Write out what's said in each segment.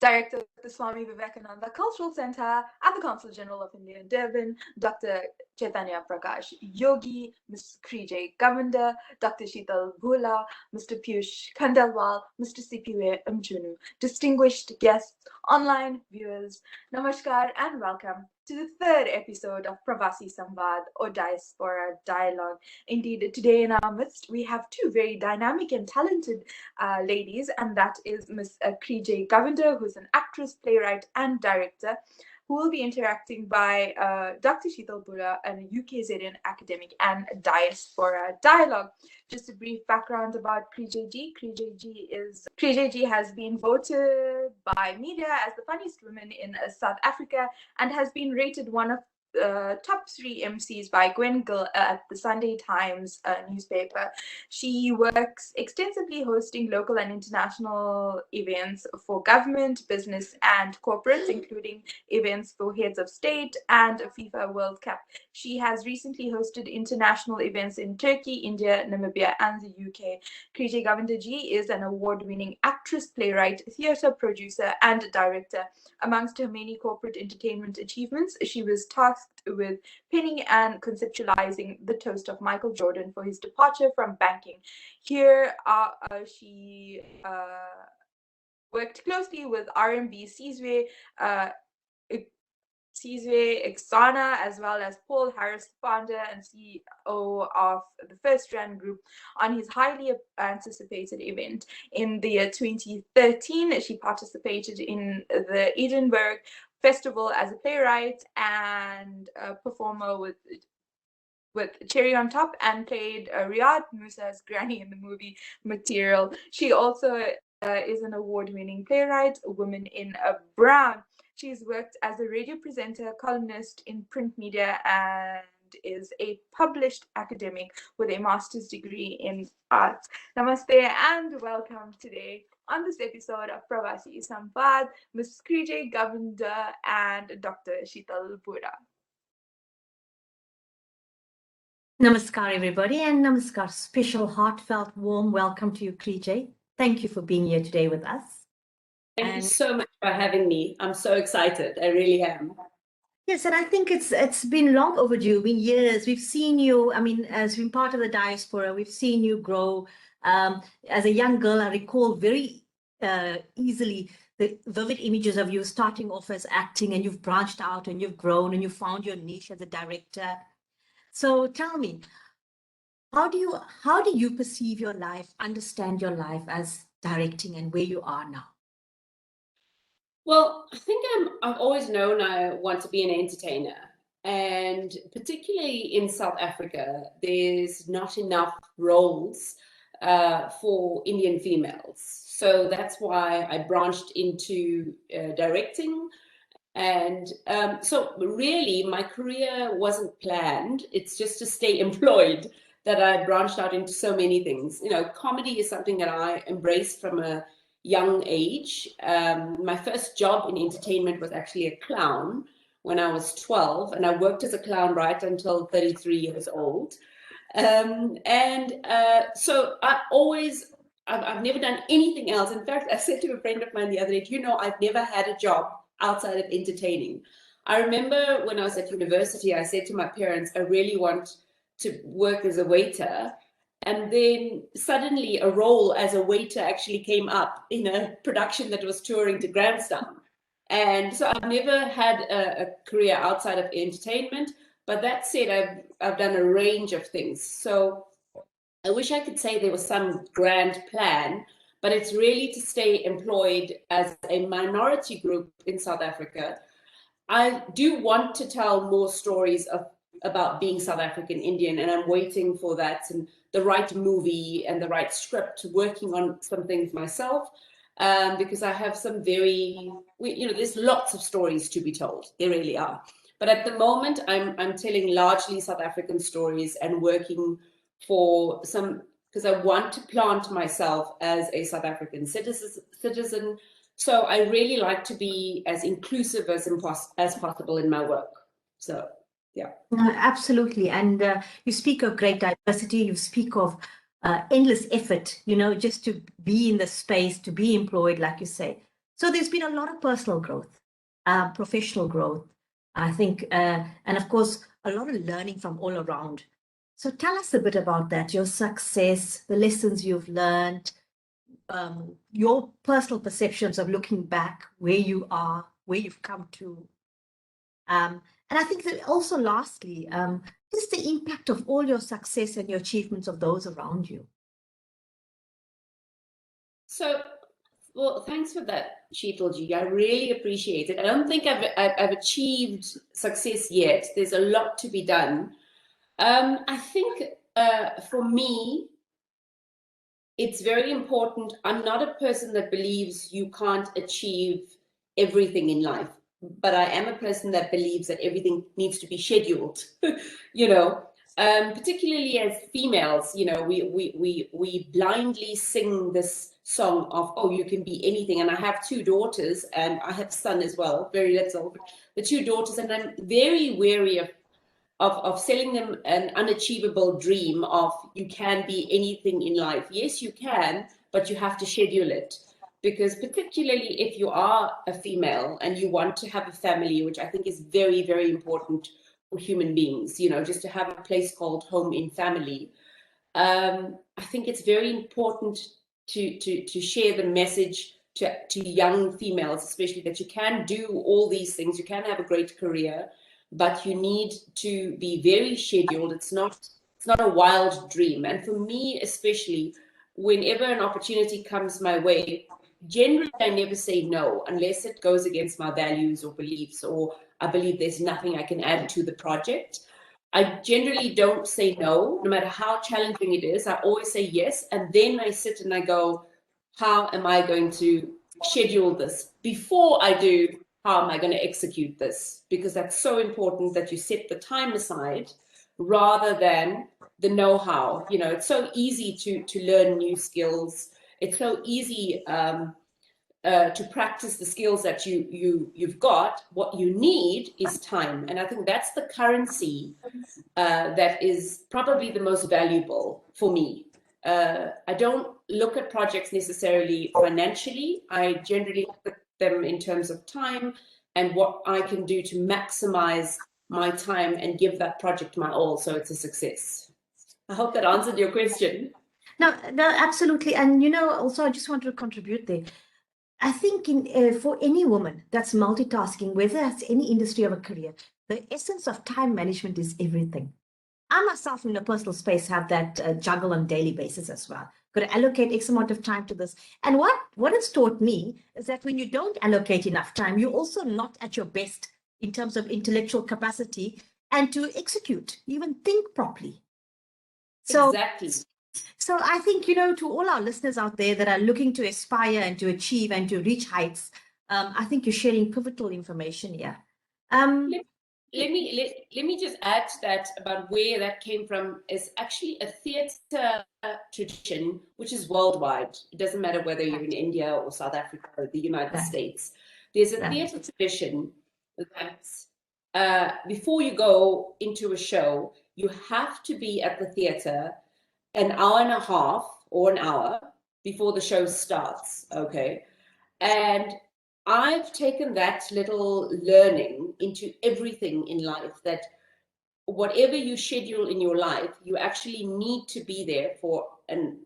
Director of the Swami Vivekananda Cultural Centre at the Consul General of India in Durban, Dr. Chaitanya Prakash Yogi, Ms Krijay Govender, Dr Sheetal Bhoola, Mr Piyush Khandelwal, Mr C.P. Mchunu, distinguished guests, online viewers, namaskar and welcome to the third episode of Pravasi Samvaad or Diaspora Dialogue. Indeed, today in our midst, we have two very dynamic and talented ladies, and that is Ms Krijay Govender, who's an actress, playwright and director, who will be interacting by Dr. Sheetal Bhoola, a UKZN academic and diaspora dialogue. Just a brief background about Krijay Ji. Krijay Ji has been voted by media as the funniest woman in South Africa and has been rated one of top 3 MCs by Gwen Gill at the Sunday Times newspaper. She works extensively hosting local and international events for government, business, and corporates, including events for heads of state and a FIFA World Cup. She has recently hosted international events in Turkey, India, Namibia, and the UK. Krijay Govender Ji is an award-winning actress, playwright, theatre producer, and director. Amongst her many corporate entertainment achievements, she was tasked with penning and conceptualizing the toast of Michael Jordan for his departure from banking. Here, she worked closely with R&B Sizwe Exana, as well as Paul Harris, founder and CEO of the First Strand Group, on his highly anticipated event. In the year 2013, she participated in the Edinburgh Festival as a playwright and a performer with cherry on top, and played Riyad Musa's granny in the movie Material. She also is an award-winning playwright, a woman in brown. She's worked as a radio presenter, columnist in print media, and is a published academic with a master's degree in arts. Namaste and welcome today on this episode of Pravasi Samvaad, Ms Krijay Govender and Dr. Sheetal Bhoola. Namaskar, everybody, and namaskar. Special, heartfelt, warm welcome to you, Krijay. Thank you for being here today with us. Thank you so much for having me. I'm so excited. I really am. Yes, and I think it's been long overdue, been years. We've seen you, as being part of the diaspora, we've seen you grow. As a young girl, I recall very easily the vivid images of you starting off as acting, and you've branched out and you've grown and you found your niche as a director. So tell me, how do you perceive your life, understand your life as directing, and where you are now? Well, I think I've always known I want to be an entertainer, and particularly in South Africa, there's not enough roles for Indian females. So that's why I branched into directing. And so really my career wasn't planned. It's just to stay employed that I branched out into so many things. You know, comedy is something that I embraced from a young age. My first job in entertainment was actually a clown when I was 12, and I worked as a clown right until 33 years old. So I've never done anything else. In fact, I said to a friend of mine the other day, I've never had a job outside of entertaining. I remember when I was at university, I said to my parents, I really want to work as a waiter. And then suddenly a role as a waiter actually came up in a production that was touring to Grandstand. And so I've never had a career outside of entertainment. But that said, I've done a range of things. So I wish I could say there was some grand plan, but it's really to stay employed as a minority group in South Africa. I do want to tell more stories about being South African Indian, and I'm waiting for that and the right movie and the right script, working on some things myself, because I have some there's lots of stories to be told. There really are. But at the moment, I'm telling largely South African stories and working for some, because I want to plant myself as a South African citizen. So I really like to be as inclusive as possible in my work. So, yeah. Absolutely. And you speak of great diversity, you speak of endless effort, just to be in the space, to be employed, like you say. So there's been a lot of personal growth, professional growth, I think, and of course, a lot of learning from all around. So tell us a bit about that, your success, the lessons you've learned, your personal perceptions of looking back, where you are, where you've come to. And I think that also lastly, just the impact of all your success and your achievements of those around you. So, well, thanks for that, Sheetal ji. I really appreciate it. I don't think I've achieved success yet. There's a lot to be done. I think for me, it's very important. I'm not a person that believes you can't achieve everything in life, but I am a person that believes that everything needs to be scheduled. You know, particularly as females, you know, we blindly sing this song of, oh, you can be anything. And I have 2 daughters, and I have a son as well, very little. The 2 daughters, and I'm very wary of selling them an unachievable dream of you can be anything in life. Yes, you can, but you have to schedule it. Because particularly if you are a female and you want to have a family, which I think is very, very important for human beings, you know, just to have a place called home in family. I think it's very important to share the message to young females, especially, that you can do all these things. You can have a great career, but you need to be very scheduled. It's not a wild dream. And for me, especially, whenever an opportunity comes my way, generally I never say no unless it goes against my values or beliefs, or I believe there's nothing I can add to the project. I generally don't say no matter how challenging it is. I always say yes. And then I sit and I go, how am I going to schedule this? Before I do, how am I going to execute this? Because that's so important that you set the time aside rather than the know-how. You know, it's so easy to learn new skills. It's so easy to practice the skills that you've got. What you need is time. And I think that's the currency that is probably the most valuable for me. I don't look at projects necessarily financially. I generally look at them in terms of time and what I can do to maximize my time and give that project my all so it's a success. I hope that answered your question. No, absolutely. And, you know, also, I just want to contribute there. I think for any woman that's multitasking, whether it's any industry or a career, the essence of time management is everything. I myself in a personal space have that juggle on a daily basis as well. Got to allocate X amount of time to this. And what it's taught me is that when you don't allocate enough time, you're also not at your best in terms of intellectual capacity and to execute, even think properly. So, exactly. So I think, you know, to all our listeners out there that are looking to aspire and to achieve and to reach heights, I think you're sharing pivotal information here. Let me just add to that about where that came from. Is actually a theatre tradition which is worldwide. It doesn't matter whether you're in India or South Africa or the United States. There's a theatre tradition that before you go into a show, you have to be at the theatre an hour and a half or an hour before the show starts. Okay, and I've taken that little learning into everything in life, that whatever you schedule in your life, you actually need to be there for an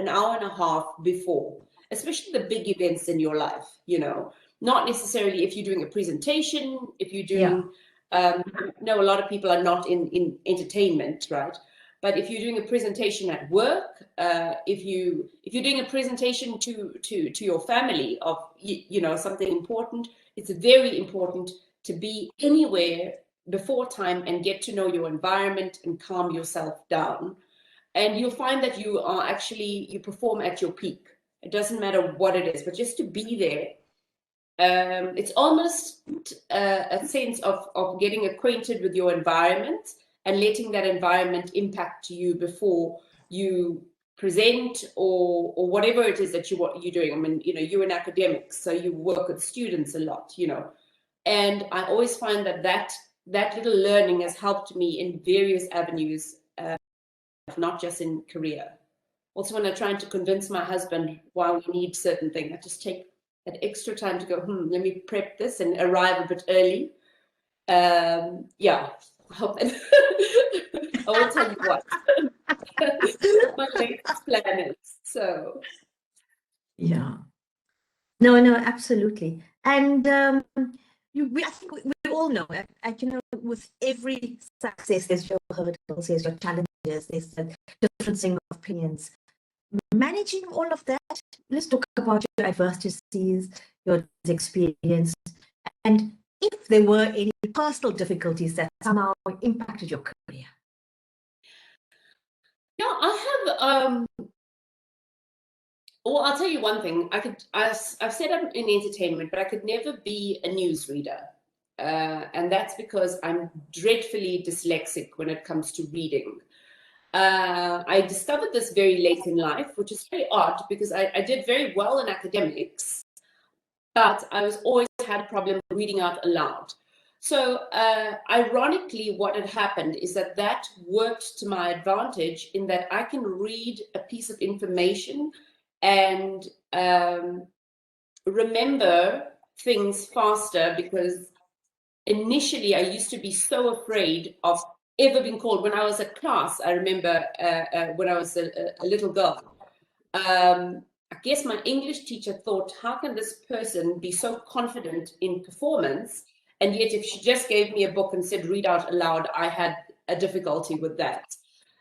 hour and a half before, especially the big events in your life, you know, not necessarily if you're doing a presentation, if you're doing, no, a lot of people are not in entertainment, right? But if you're doing a presentation at work, if you're doing a presentation to your family of you know, something important, it's very important to be anywhere before time and get to know your environment and calm yourself down. And you'll find that you perform at your peak. It doesn't matter what it is, but just to be there. It's almost a sense of getting acquainted with your environment and letting that environment impact you before you present or whatever it is that you're doing. I mean, you know, you're in academics, so you work with students a lot, you know. And I always find that little learning has helped me in various avenues, not just in career. Also, when I'm trying to convince my husband why we need certain things, I just take that extra time to go, let me prep this and arrive a bit early. Yeah, I hope that I won't tell you what my latest plan is. So Yeah. No, absolutely. And I think we all know, with every success, there's your hurdles, there's your challenges, there's a differencing of opinions. Managing all of that, let's talk about your adversities, your experience, and if there were any personal difficulties that somehow impacted your career. Yeah, I have. Well, I'll tell you one thing. I've said I'm in entertainment, but I could never be a newsreader. And that's because I'm dreadfully dyslexic when it comes to reading. I discovered this very late in life, which is very odd because I did very well in academics, but I always had a problem reading out aloud. So ironically, what had happened is that worked to my advantage in that I can read a piece of information and remember things faster, because initially I used to be so afraid of ever being called. When I was at class, I remember when I was a little girl, I guess my English teacher thought, how can this person be so confident in performance? And yet if she just gave me a book and said, read out aloud, I had a difficulty with that.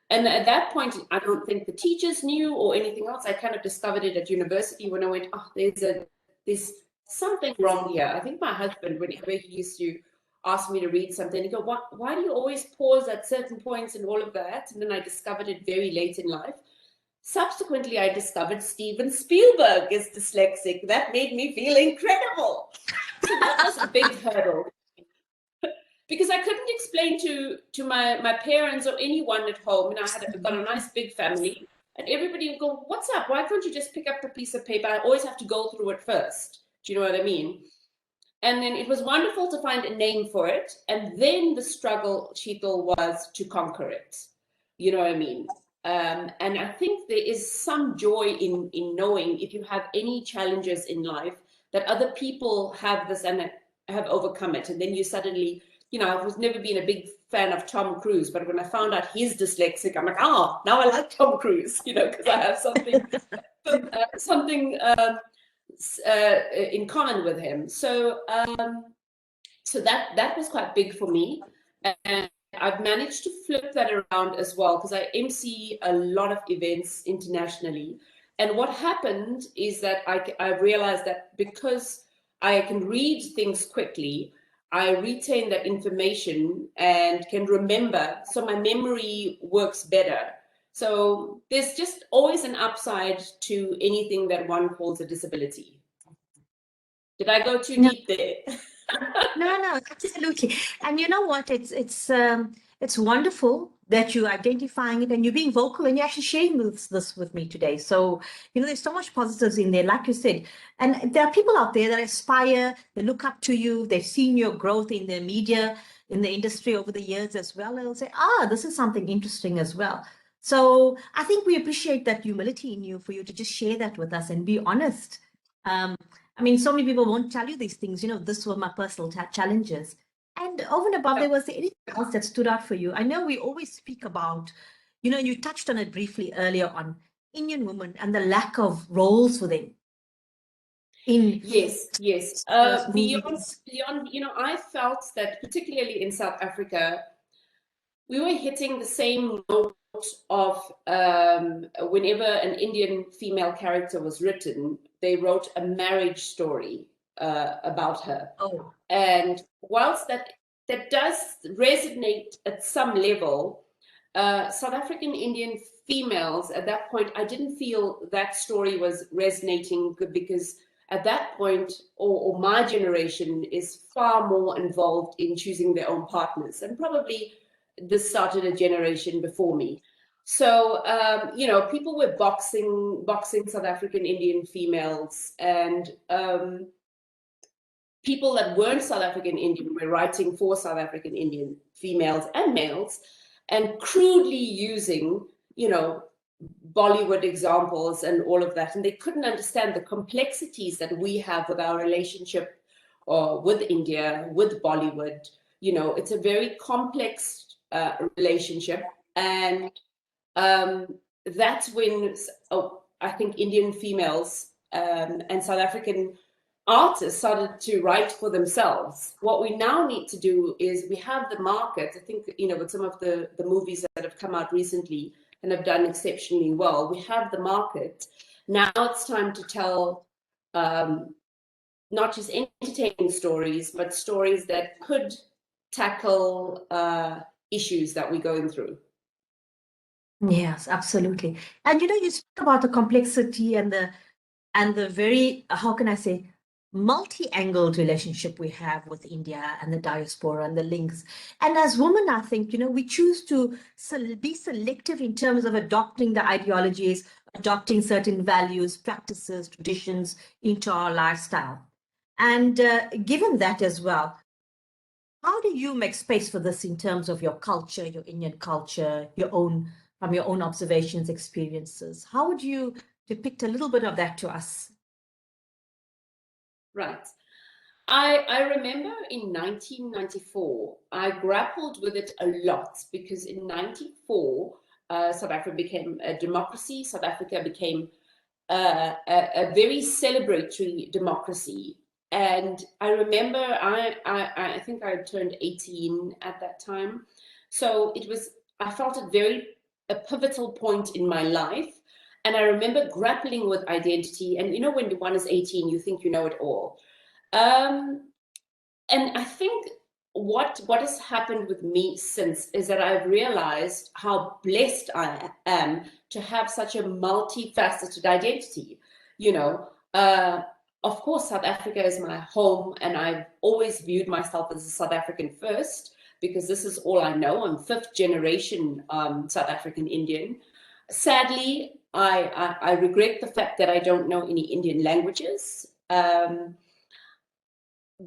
And at that point, I don't think the teachers knew or anything else. I kind of discovered it at university when I went, oh, there's something wrong here. I think my husband, whenever he used to ask me to read something, he'd go, why do you always pause at certain points and all of that? And then I discovered it very late in life. Subsequently, I discovered Steven Spielberg is dyslexic. That made me feel incredible. So that was a big hurdle, because I couldn't explain to my parents or anyone at home. And I've got a nice big family, and everybody would go, what's up? Why can't you just pick up a piece of paper? I always have to go through it first. Do you know what I mean? And then it was wonderful to find a name for it. And then the struggle, Sheetal, was to conquer it. You know what I mean? And I think there is some joy in knowing, if you have any challenges in life, that other people have this and have overcome it. And then you suddenly, I've never been a big fan of Tom Cruise, but when I found out he's dyslexic, I'm like, now I like Tom Cruise, because I have something in common with him. So that was quite big for me. And I've managed to flip that around as well, because I MC a lot of events internationally. And what happened is that I realized that because I can read things quickly, I retain that information and can remember. So my memory works better. So there's just always an upside to anything that one calls a disability. Did I go too deep there? No, absolutely. And you know what? It's wonderful that you're identifying it and you're being vocal and you're actually sharing this with me today. So, there's so much positives in there, like you said. And there are people out there that aspire, they look up to you, they've seen your growth in the media, in the industry over the years as well. And they'll say, this is something interesting as well. So I think we appreciate that humility in you, for you to just share that with us and be honest. So many people won't tell you these things. This were my personal challenges. And over and above, there was anything else that stood out for you? I know we always speak about, you touched on it briefly earlier on, Indian women and the lack of roles for them. Yes. Beyond, I felt that particularly in South Africa, we were hitting the same note of whenever an Indian female character was written, they wrote a marriage story about her. Oh. And whilst that does resonate at some level, South African Indian females at that point, I didn't feel that story was resonating good, because at that point, or my generation is far more involved in choosing their own partners, and probably this started a generation before me. So, people were boxing South African Indian females, and people that weren't South African Indian were writing for South African Indian females and males, and crudely using, Bollywood examples and all of that, and they couldn't understand the complexities that we have with our relationship with India, with Bollywood. You know, it's a very complex relationship, and that's when I think Indian females and South African artists started to write for themselves. What we now need to do is we have the market. I think, you know, with some of the movies that have come out recently and have done exceptionally well, we have the market. Now it's time to tell not just entertaining stories, but stories that could tackle issues that we're going through. Yes, absolutely. And you know, you speak about the complexity and the very, how can I say, multi-angled relationship we have with India and the diaspora and the links. And as women, I think, you know, we choose to be selective in terms of adopting the ideologies, adopting certain values, practices, traditions into our lifestyle. And given that as well, how do you make space for this in terms of your culture, your Indian culture, from your own observations, experiences? How would you depict a little bit of that to us? Right. I remember in 1994, I grappled with it a lot because in 94, South Africa became a democracy. South Africa became a very celebratory democracy. And I remember I think I turned 18 at that time. So I felt it a pivotal point in my life. And I remember grappling with identity. And you know, when one is 18, you think you know it all. And I think what has happened with me since is that I've realized how blessed I am to have such a multifaceted identity. You know, of course, South Africa is my home, and I've always viewed myself as a South African first because this is all I know. I'm fifth generation South African Indian. Sadly, I regret the fact that I don't know any Indian languages.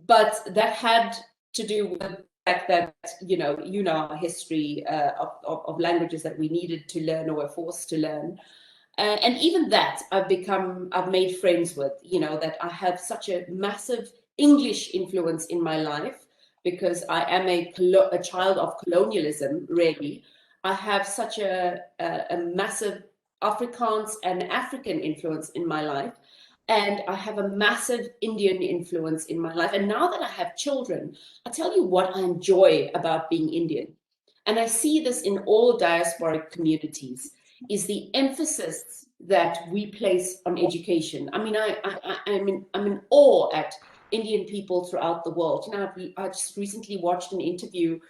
But that had to do with the fact that, you know our history of languages that we needed to learn or were forced to learn. And even that I've made friends with, you know, that I have such a massive English influence in my life because I am a child of colonialism, really. I have such a massive Afrikaans and African influence in my life. And I have a massive Indian influence in my life. And now that I have children, I'll tell you what I enjoy about being Indian. And I see this in all diasporic communities, is the emphasis that we place on education. I mean, I'm in awe at Indian people throughout the world. You know, I just recently watched an interview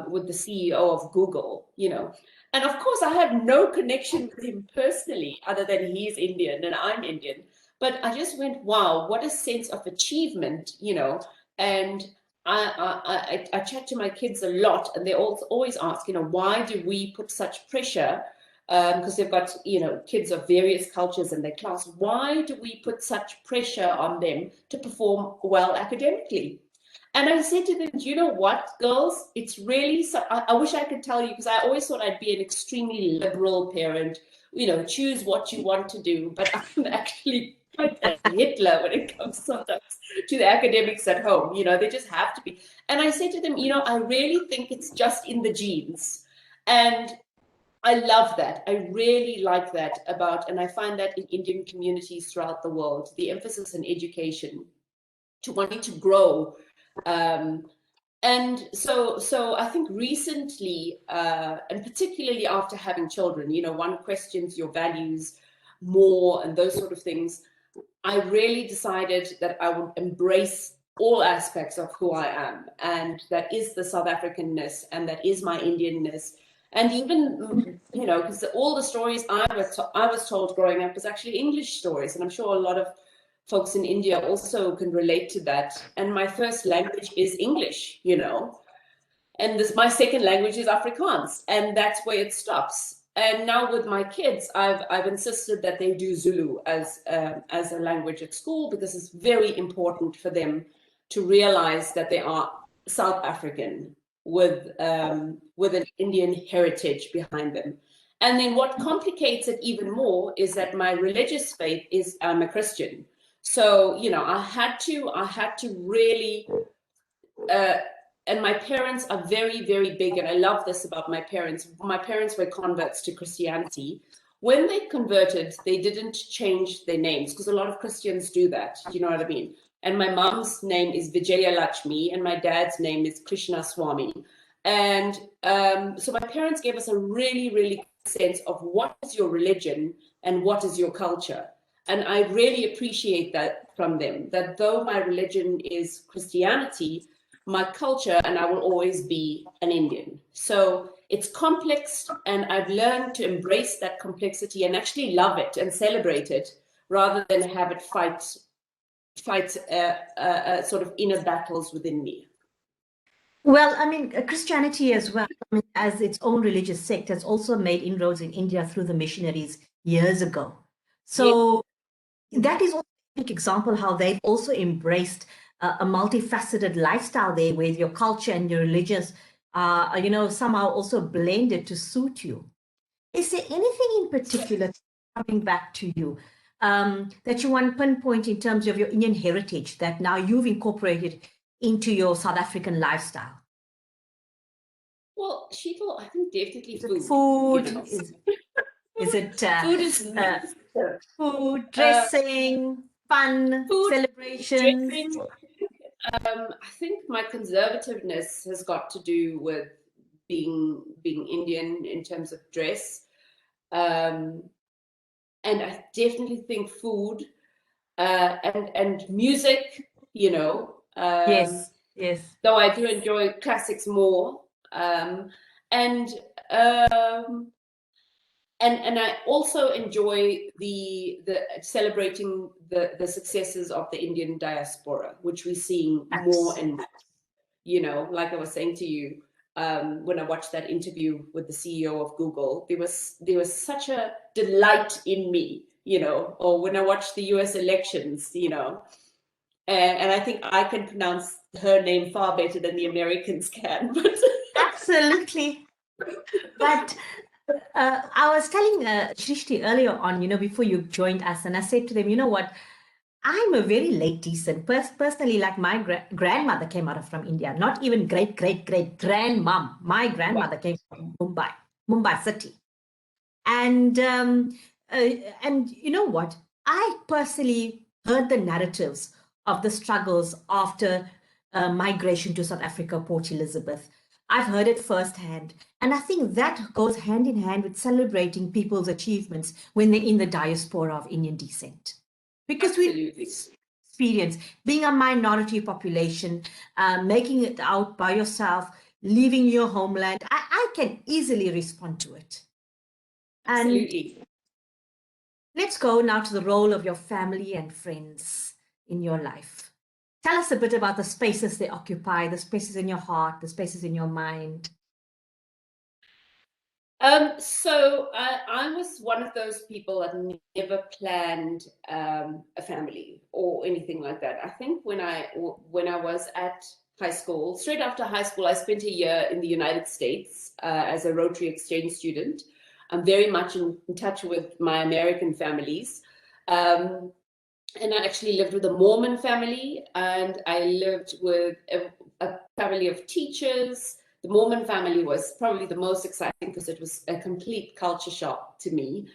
with the CEO of Google, you know. And of course, I have no connection with him personally, other than he's Indian and I'm Indian. But I just went, wow, what a sense of achievement, you know. And I chat to my kids a lot, and they always ask, you know, why do we put such pressure? Because they've got, you know, kids of various cultures in their class. Why do we put such pressure on them to perform well academically? And I said to them, you know what, girls, it's really, I wish I could tell you, because I always thought I'd be an extremely liberal parent, you know, choose what you want to do. But I'm actually quite a Hitler when it comes sometimes to the academics at home. You know, they just have to be. And I said to them, you know, I really think it's just in the genes. And I love that. I really like that and I find that in Indian communities throughout the world, the emphasis on education, to wanting to grow. And so I think recently, and particularly after having children, you know, one questions your values more and those sort of things. I really decided that I would embrace all aspects of who I am. And that is the South Africanness, and that is my Indianness. And even, you know, because all the stories I was told growing up was actually English stories. And I'm sure a lot of folks in India also can relate to that. And my first language is English, you know, and my second language is Afrikaans, and that's where it stops. And now with my kids, I've insisted that they do Zulu as a language at school, because it's very important for them to realize that they are South African with an Indian heritage behind them. And then what complicates it even more is that my religious faith is I'm a Christian. So, you know, I had to really, and my parents are very, very big, and I love this about my parents. My parents were converts to Christianity. When they converted, they didn't change their names, because a lot of Christians do that. You know what I mean? And my mom's name is Vijaya Lakshmi, and my dad's name is Krishna Swami. And so my parents gave us a really, really good sense of what is your religion and what is your culture. And I really appreciate that from them, that though my religion is Christianity, my culture, and I will always be an Indian. So it's complex, and I've learned to embrace that complexity and actually love it and celebrate it, rather than have it fight sort of inner battles within me. Well, I mean, Christianity as well, I mean, as its own religious sect, has also made inroads in India through the missionaries years ago. So that is also a big example how they've also embraced a multifaceted lifestyle there, where your culture and your religious, you know, somehow also blended to suit you. Is there anything in particular, coming back to you, that you want to pinpoint in terms of your Indian heritage that now you've incorporated into your South African lifestyle? Well, Sheetal, I think definitely food. Food, You know? is it Food is food, dressing, fun, food, celebrations? dressing. I think my conservativeness has got to do with being Indian in terms of dress, and I definitely think food and music. You know, Yes, yes. though I do enjoy classics more, and and I also enjoy the celebrating the successes of the Indian diaspora, which we're seeing more and more. You know, like I was saying to you, when I watched that interview with the CEO of Google, there was such a delight in me, you know, or when I watched the US elections, you know, and I think I can pronounce her name far better than the Americans can. But Absolutely. But I was telling Shrishti earlier on, you know, before you joined us, and I said to them, you know what, I'm a very late descent. Personally, like my grandmother came out from India, not even great grandmom. My grandmother came from Mumbai city. And you know what? I personally heard the narratives of the struggles after migration to South Africa, Port Elizabeth. I've heard it firsthand. And I think that goes hand in hand with celebrating people's achievements when they're in the diaspora of Indian descent. Because we experience being a minority population, making it out by yourself, leaving your homeland. I can easily respond to it. absolutely. And let's go now to the role of your family and friends in your life. Tell us a bit about the spaces they occupy, the spaces in your heart, the spaces in your mind. So I was one of those people that never planned a family or anything like that. I think when I was at high school, straight after high school, I spent a year in the United States as a Rotary exchange student. I'm very much in touch with my American families. And I actually lived with a Mormon family, and I lived with a family of teachers. The Mormon family was probably the most exciting because it was a complete culture shock to me.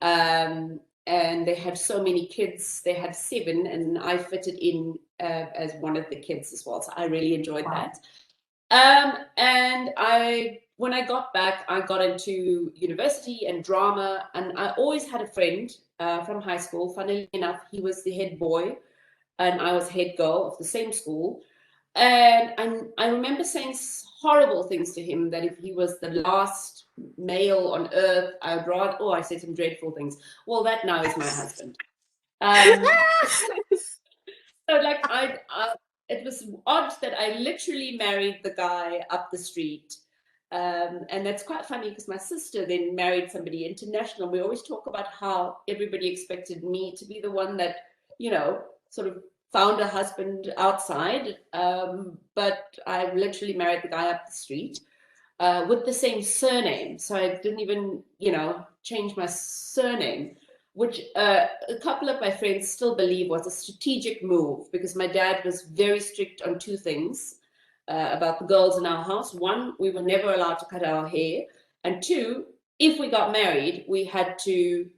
And they had so many kids. They had 7, and I fitted in as one of the kids as well. So I really enjoyed that. And when I got back, I got into university and drama, and I always had a friend from high school. Funnily enough, he was the head boy, and I was head girl of the same school. And I remember saying horrible things to him, that if he was the last male on earth, I would rather, I said some dreadful things. Well, that now is my husband. So like it was odd that I literally married the guy up the street. And that's quite funny because my sister then married somebody international. We always talk about how everybody expected me to be the one that, you know, sort of found a husband outside. But I literally married the guy up the street. with the same surname. So I didn't even, change my surname, which a couple of my friends still believe was a strategic move, because my dad was very strict on two things about the girls in our house. One, we were never allowed to cut our hair. And two, if we got married, we had to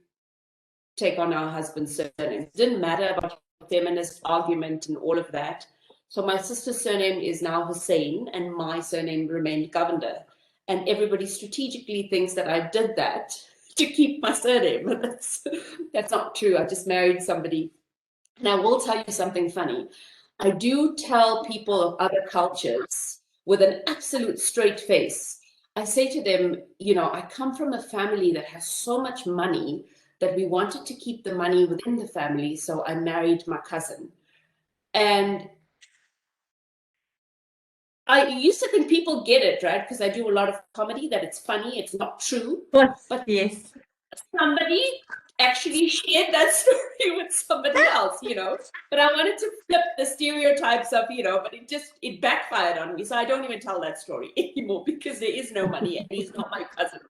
take on our husband's surname. It didn't matter about feminist argument and all of that. So my sister's surname is now Hussein, and my surname remained Govender. And everybody strategically thinks that I did that to keep my surname, but that's not true. I just married somebody. And I will tell you something funny. I do tell people of other cultures with an absolute straight face. I say to them, I come from a family that has so much money that we wanted to keep the money within the family, so I married my cousin. And I used to think people get it, right? Because I do a lot of comedy, that it's funny, it's not true. But yes, somebody actually shared that story with somebody else, But I wanted to flip the stereotypes of, but it backfired on me. So I don't even tell that story anymore, because there is no money and he's not my cousin.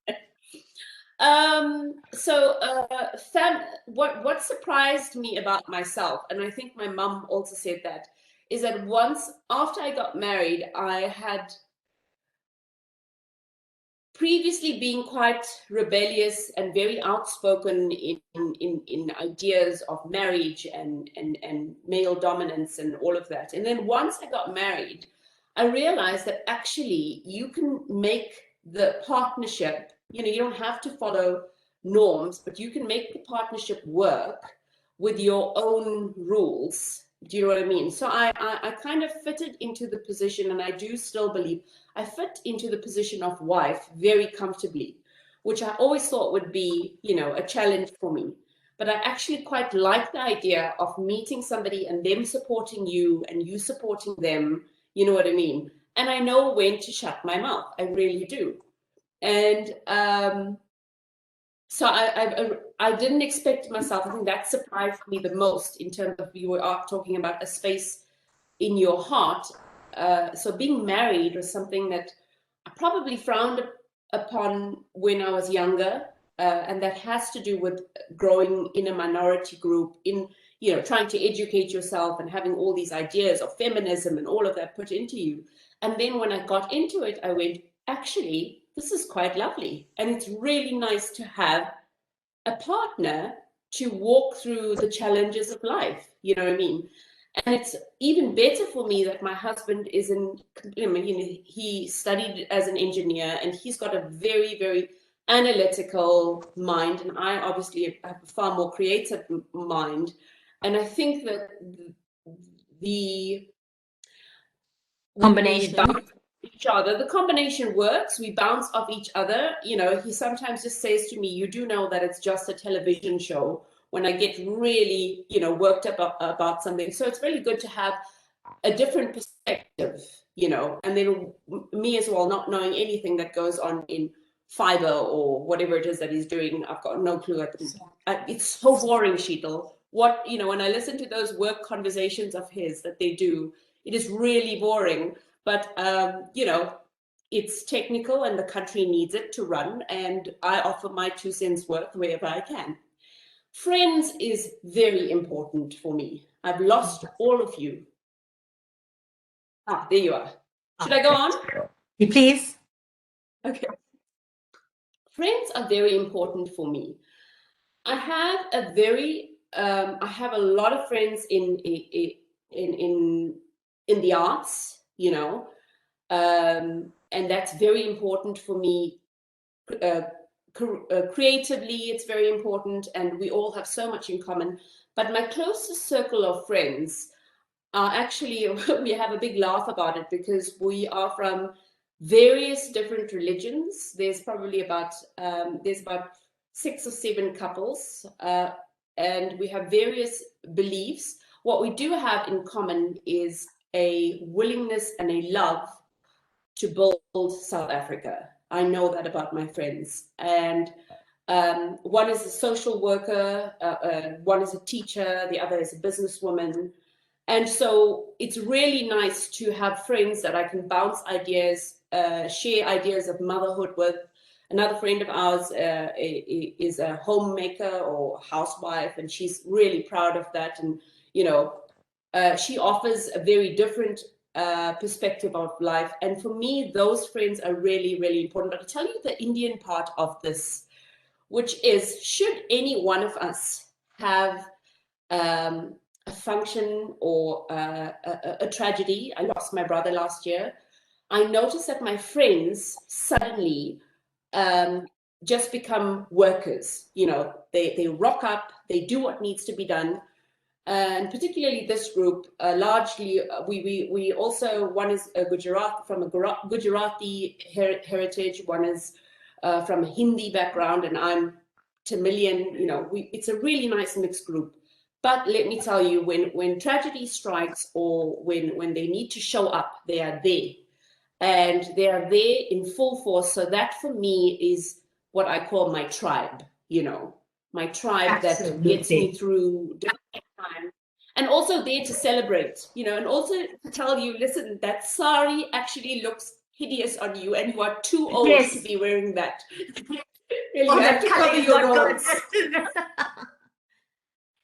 What surprised me about myself, and I think my mum also said that, is that once after I got married, I had previously been quite rebellious and very outspoken in ideas of marriage and male dominance and all of that. And then once I got married, I realized that actually you can make the partnership, you don't have to follow norms, but you can make the partnership work with your own rules. Do you know what I mean? So I kind of fitted into the position, and I do still believe I fit into the position of wife very comfortably, which I always thought would be, a challenge for me. But I actually quite like the idea of meeting somebody and them supporting you and you supporting them. You know what I mean? And I know when to shut my mouth. I really do. And so I didn't expect myself. I think that surprised me the most, in terms of, you were talking about a space in your heart. So being married was something that I probably frowned upon when I was younger, and that has to do with growing in a minority group, in trying to educate yourself and having all these ideas of feminism and all of that put into you. And then when I got into it, I went, actually, this is quite lovely, and it's really nice to have a partner to walk through the challenges of life. You know what I mean? And it's even better for me that my husband is he studied as an engineer, and he's got a very, very analytical mind, and I obviously have a far more creative mind. And I think that the combination. The combination works. We bounce off each other. He sometimes just says to me, you do know that it's just a television show, when I get really, worked up about something. So it's really good to have a different perspective, and then me as well, not knowing anything that goes on in fiber or whatever it is that he's doing. I've got no clue. It's so boring, Sheetal. When I listen to those work conversations of his that they do, it is really boring. But, it's technical, and the country needs it to run, and I offer my 2 cents worth wherever I can. Friends is very important for me. I've lost all of you. There you are. Should I go on? Please. Okay. Friends are very important for me. I have a lot of friends in the arts, and that's very important for me. Creatively, it's very important, and we all have so much in common. But my closest circle of friends are actually, we have a big laugh about it, because we are from various different religions. There's probably about 6 or 7 couples, and we have various beliefs. What we do have in common is a willingness and a love to build South Africa. I know that about my friends. And one is a social worker, one is a teacher, the other is a businesswoman. And so it's really nice to have friends that I can bounce ideas share ideas of motherhood with. Another friend of ours is a homemaker or housewife, and she's really proud of that. And, you know, she offers a very different perspective of life. And for me, those friends are really, really important. But I'll tell you the Indian part of this, which is, should any one of us have a function or a tragedy. I lost my brother last year. I noticed that my friends suddenly just become workers. You know, they rock up, they do what needs to be done. And particularly this group, largely, we also, one is a Gujarat, from a Gujarati heritage, one is from a Hindi background, and I'm Tamilian. You know, it's a really nice mixed group. But let me tell you, when tragedy strikes, or when they need to show up, they are there. And they are there in full force. So that for me is what I call my tribe, you know, my tribe. Absolutely. That gets me through difficult times. And also there to celebrate, you know, and also to tell you, listen, that sari actually looks hideous on you, and you are too old Yes. to be wearing that. You have to cover your roles.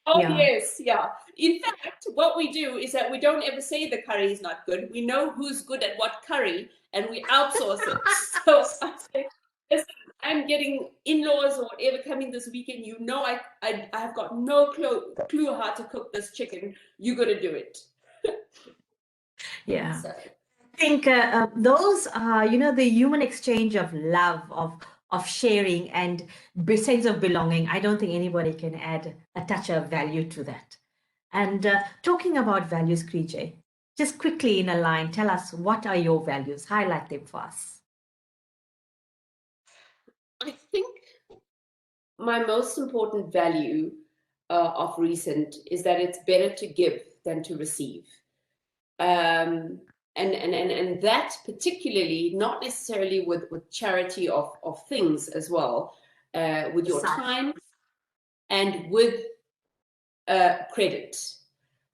Oh, yeah. Yes, yeah. In fact, what we do is that we don't ever say the curry is not good. We know who's good at what curry, and we outsource it. So I say, listen, I'm getting in-laws or whatever coming this weekend. You know, I have got no clue how to cook this chicken. You got to do it. Yeah. So I think those are, you know, the human exchange of love, of sharing and sense of belonging. I don't think anybody can add a touch of value to that. And talking about values, Krijay, just quickly in a line, tell us, what are your values? Highlight them for us. I think my most important value of recent is that it's better to give than to receive. And that particularly, not necessarily with charity of things as well, with your time and with credit.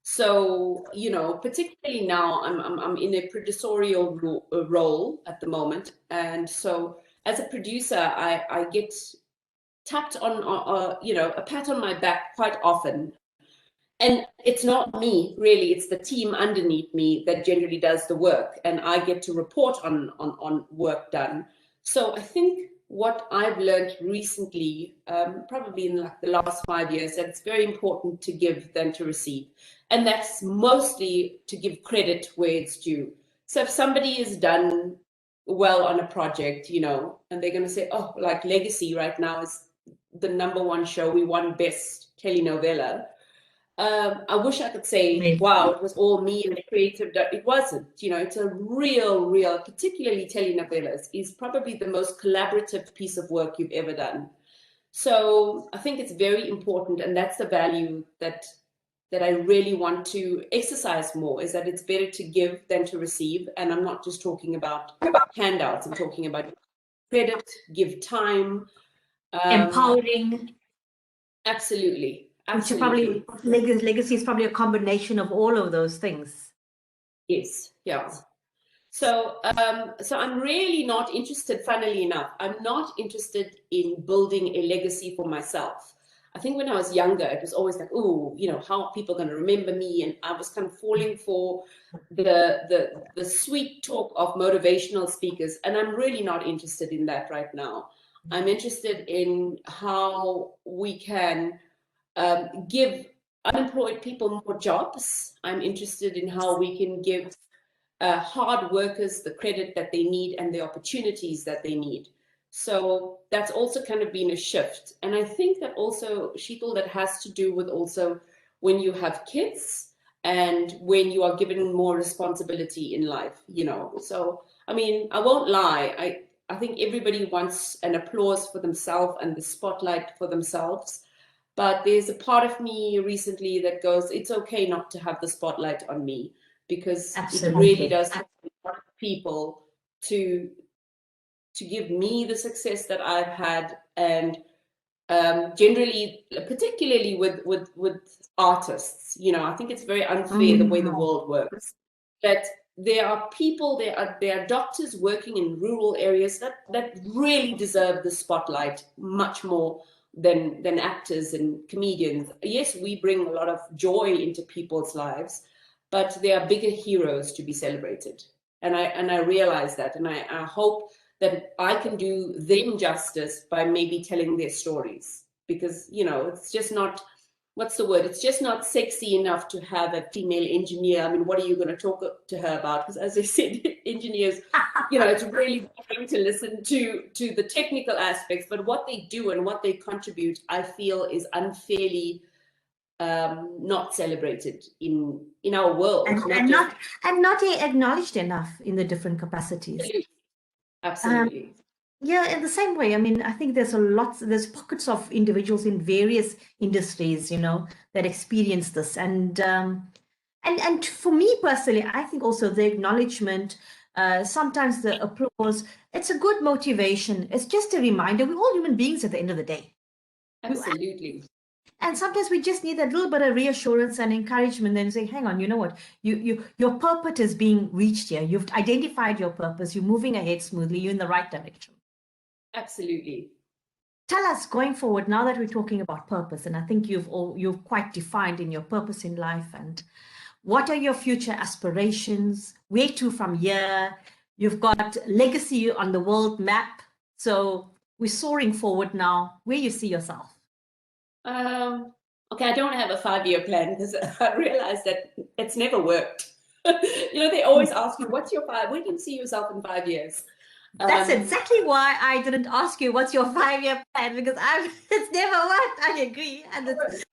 So, you know, particularly now I'm in a producerial role at the moment, and so as a producer I get tapped on you know, a pat on my back quite often. And it's not me, really, it's the team underneath me that generally does the work, and I get to report on work done. So I think what I've learned recently, probably in like the last 5 years, that it's very important to give than to receive. And that's mostly to give credit where it's due. So if somebody is done well on a project, you know, and they're going to say, oh, like Legacy right now is the #1 show, we won best telenovela. I wish I could say, wow, it was all me and the creative. It wasn't. You know, it's a real, particularly telenovelas, is probably the most collaborative piece of work you've ever done. So I think it's very important, and that's the value that I really want to exercise more, is that it's better to give than to receive. And I'm not just talking about handouts, I'm talking about credit, give time. Empowering. Absolutely. Which are probably, legacy is probably a combination of all of those things. Yes, yeah. So, so I'm really not interested, funnily enough, I'm not interested in building a legacy for myself. I think when I was younger, it was always like, oh, you know, how are people going to remember me? And I was kind of falling for the sweet talk of motivational speakers. And I'm really not interested in that right now. I'm interested in how we can give unemployed people more jobs. I'm interested in how we can give hard workers the credit that they need and the opportunities that they need. So that's also kind of been a shift. And I think that also, Sheetal, that has to do with also when you have kids and when you are given more responsibility in life, you know. So, I mean, I won't lie. I think everybody wants an applause for themselves and the spotlight for themselves. But there's a part of me recently that goes, it's okay not to have the spotlight on me, because Absolutely. It really does take a lot of people to give me the success that I've had. And generally, particularly with artists, you know, I think it's very unfair the way the world works. That there are people, there are doctors working in rural areas that really deserve the spotlight much more than actors and comedians. Yes, we bring a lot of joy into people's lives, but there are bigger heroes to be celebrated. And I realize that, and I hope that I can do them justice by maybe telling their stories, because, you know, it's just not, what's the word? It's just not sexy enough to have a female engineer. I mean, what are you going to talk to her about? Because as I said, engineers, you know, it's really boring to listen to the technical aspects, but what they do and what they contribute, I feel, is unfairly not celebrated in our world. And not acknowledged enough in the different capacities. Absolutely. Yeah, in the same way. I mean, I think there's pockets of individuals in various industries, you know, that experience this. And for me personally, I think also the acknowledgement, sometimes the applause, it's a good motivation. It's just a reminder. We're all human beings at the end of the day. Absolutely. And sometimes we just need that little bit of reassurance and encouragement and say, hang on, you know what, your purpose is being reached here. You've identified your purpose. You're moving ahead smoothly. You're in the right direction. Absolutely. Tell us, going forward, now that we're talking about purpose, and I think you've quite defined in your purpose in life, and what are your future aspirations? Where to from here? You've got legacy on the world map. So we're soaring forward now. Where you see yourself? Okay, I don't have a 5-year plan because I realized that it's never worked. You know, they always ask you, what's your where do you see yourself in 5 years? That's exactly why I didn't ask you what's your 5-year plan, because it's never worked. I agree. And it's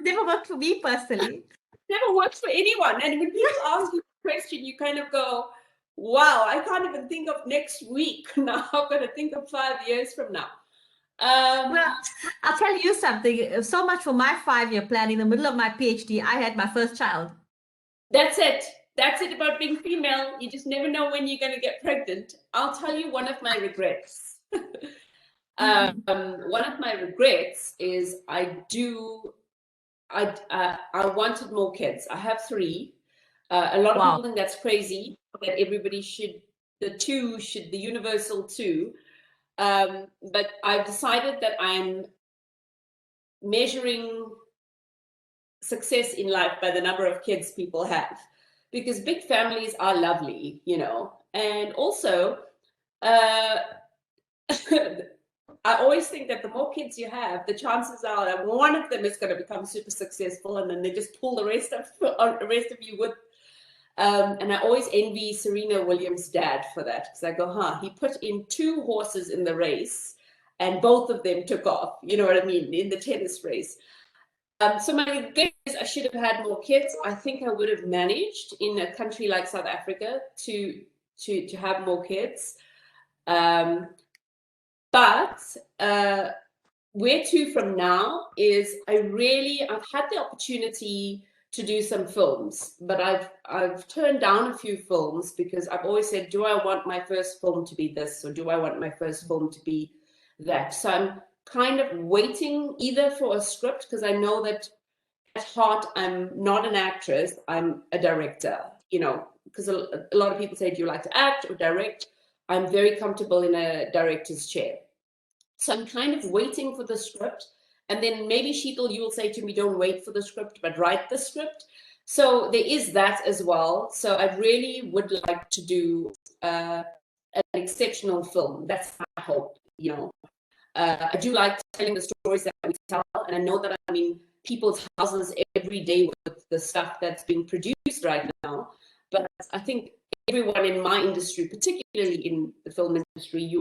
never worked for me personally. Never works for anyone. And when people ask you a question, you kind of go, wow, I can't even think of next week. Now I'm going to think of 5 years from now. Well, I'll tell you something. So much for my 5-year plan. In the middle of my PhD, I had my first child. That's it. That's it about being female. You just never know when you're going to get pregnant. I'll tell you one of my regrets. One of my regrets is I wanted more kids. I have 3. A lot of people think that's crazy, that everybody should, the universal 2. But I've decided that I'm measuring success in life by the number of kids people have, because big families are lovely, you know. And also, I always think that the more kids you have, the chances are that one of them is going to become super successful, and then they just pull the rest of you with. And I always envy Serena Williams' dad for that, because I go, he put in 2 horses in the race, and both of them took off. You know what I mean, in the tennis race. So my regret is I should have had more kids. I think I would have managed in a country like South Africa to have more kids. But where to from now is I've had the opportunity to do some films, but I've turned down a few films because I've always said, do I want my first film to be this, or do I want my first film to be that? So I'm kind of waiting either for a script, because I know that at heart I'm not an actress, I'm a director, you know, because a lot of people say, do you like to act or direct? I'm very comfortable in a director's chair. So I'm kind of waiting for the script. And then maybe Sheetal, you will say to me, don't wait for the script, but write the script. So there is that as well. So I really would like to do an exceptional film. That's my hope, you know. I do like telling the stories that we tell, and I know that I'm in people's houses every day with the stuff that's being produced right now. But I think everyone in my industry, particularly in the film industry,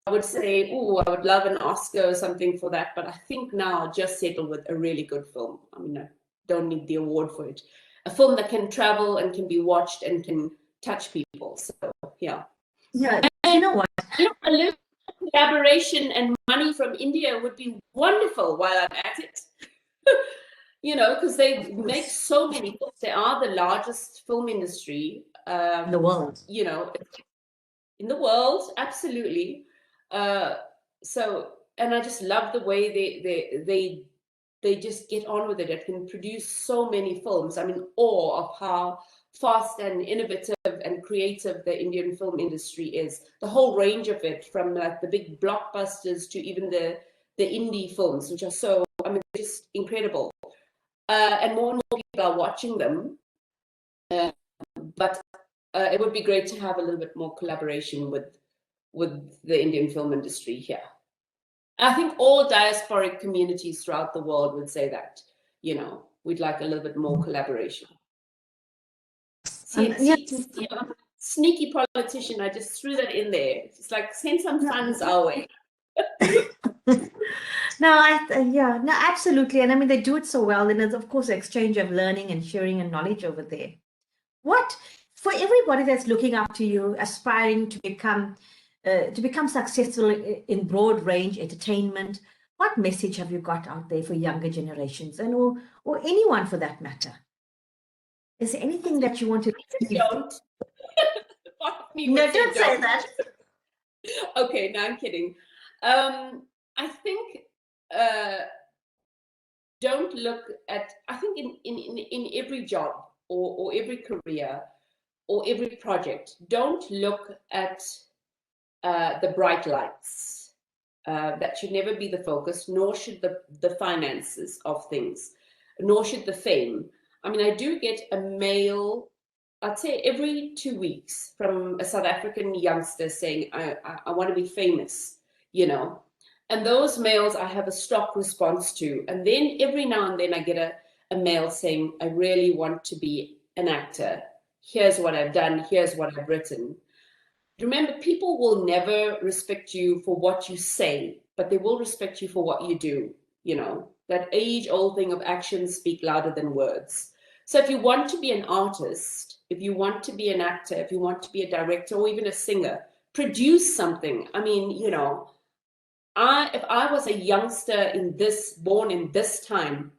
I would say, oh, I would love an Oscar or something for that, but I think now I'll just settle with a really good film. I mean, I don't need the award for it. A film that can travel and can be watched and can touch people. So, yeah. Yeah, and you know what? A little collaboration and money from India would be wonderful while I'm at it. You know, because they make so many films. They are the largest film industry in the world. You know, in the world, absolutely. So, and I just love the way they they just get on with it. It can produce so many films. I'm in awe of how fast and innovative and creative the Indian film industry is. The whole range of it, from like the big blockbusters to even the indie films, which are so, I mean, just incredible. And more people are watching them. But it would be great to have a little bit more collaboration with the Indian film industry here. I think all diasporic communities throughout the world would say that, you know, we'd like a little bit more collaboration. Sneaky politician, I just threw that in there. It's like, send some funds our way. No, absolutely. And I mean, they do it so well. And there's, of course, exchange of learning and sharing and knowledge over there. What, for everybody that's looking up to you, aspiring to become successful in broad range entertainment, what message have you got out there for younger generations and or anyone for that matter? Is there anything that you want to don't? No, don't say that. Okay, no, I'm kidding. I think don't look at, I think in every job or every career or every project, don't look at the bright lights. That should never be the focus, nor should the finances of things, nor should the fame. I mean, I do get a mail, I'd say every 2 weeks, from a South African youngster saying, I want to be famous, you know. And those mails I have a stock response to. And then every now and then I get a mail saying, I really want to be an actor. Here's what I've done. Here's what I've written. Remember, people will never respect you for what you say, but they will respect you for what you do. You know, that age-old thing of actions speak louder than words. So if you want to be an artist, if you want to be an actor, if you want to be a director or even a singer, produce something. I mean, you know, if I was a youngster born in this time,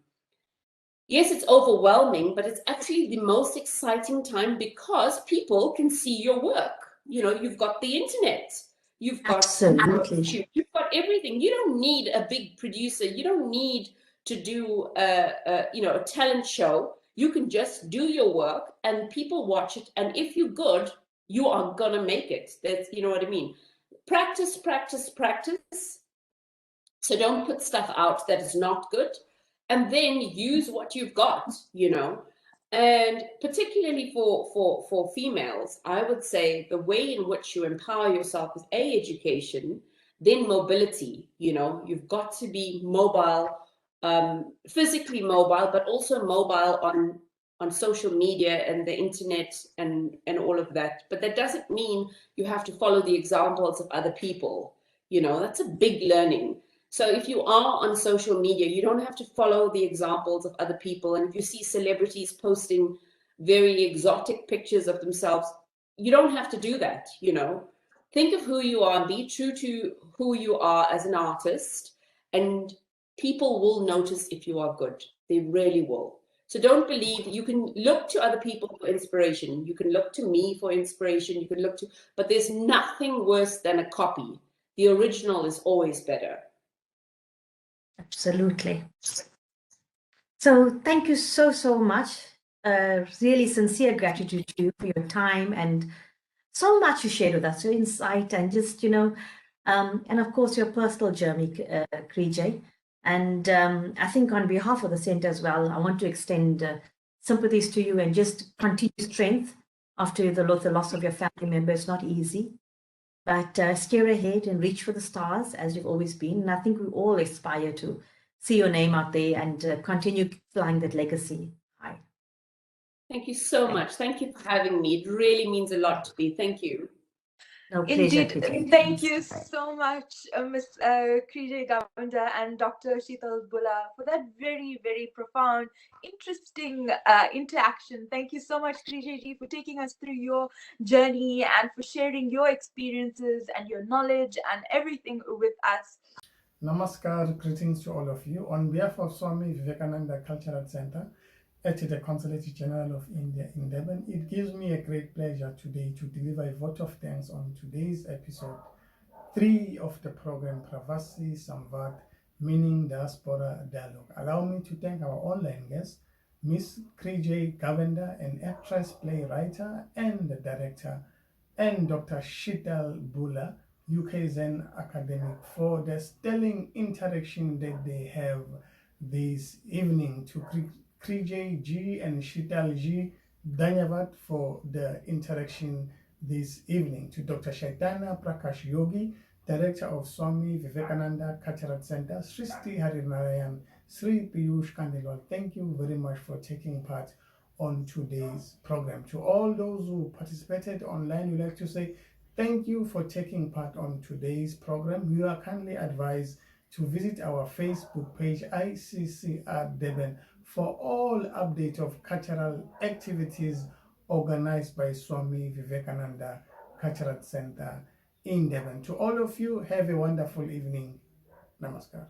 yes, it's overwhelming, but it's actually the most exciting time because people can see your work. You know, you've got the internet, you've got YouTube, you've got everything. You don't need a big producer. You don't need to do a talent show. You can just do your work and people watch it. And if you're good, you are gonna make it. That's, you know what I mean? Practice, practice, practice. So don't put stuff out that is not good, and then use what you've got, you know. And particularly for females, I would say the way in which you empower yourself is education, then mobility. You know, you've got to be mobile, physically mobile, but also mobile on social media and the internet and all of that. But that doesn't mean you have to follow the examples of other people. You know, that's a big learning. So if you are on social media, you don't have to follow the examples of other people. And if you see celebrities posting very exotic pictures of themselves, you don't have to do that, you know. Think of who you are and be true to who you are as an artist, and people will notice if you are good. They really will. So don't believe, you can look to other people for inspiration. You can look to me for inspiration. You can look to, but there's nothing worse than a copy. The original is always better. Absolutely. So thank you so much. Really sincere gratitude to you for your time and so much you shared with us, your insight and just, you know, and of course your personal journey, Krijay. And I think on behalf of the Centre as well, I want to extend sympathies to you and just continue strength after the loss of your family member. It's not easy. But steer ahead and reach for the stars as you've always been. And I think we all aspire to see your name out there and continue flying that legacy high. Thank you so much. Thank you for having me. It really means a lot to me. Thank you. No, pleasure. Indeed. Thank you so much, Ms Krijay Govender and Dr Sheetal Bhoola, for that very, very profound, interesting interaction. Thank you so much, Krijay ji, for taking us through your journey and for sharing your experiences and your knowledge and everything with us. Namaskar, greetings to all of you. On behalf of Swami Vivekananda Cultural Center at the Consulate General of India in Durban, it gives me a great pleasure today to deliver a vote of thanks on today's episode 3 of the program Pravasi, Samvaad, meaning Diaspora Dialogue. Allow me to thank our online guests, Ms Krijay Govender, an actress, playwright, and director, and Dr. Sheetal Bhoola, UKZN academic, for the sterling interaction that they have this evening. To Krijay G and Sheetal G, Dhanyavad for the interaction this evening. To Dr. Chaitanya Prakash Yogi, Director of Swami Vivekananda Cultural Center, Sristi Harinarayan, Sri Piyush Kandilwal, thank you very much for taking part on today's program. To all those who participated online, we'd like to say thank you for taking part on today's program. You are kindly advised to visit our Facebook page, ICCR Durban, for all updates of cultural activities organized by Swami Vivekananda Cultural Center in Durban. To all of you, have a wonderful evening. Namaskar.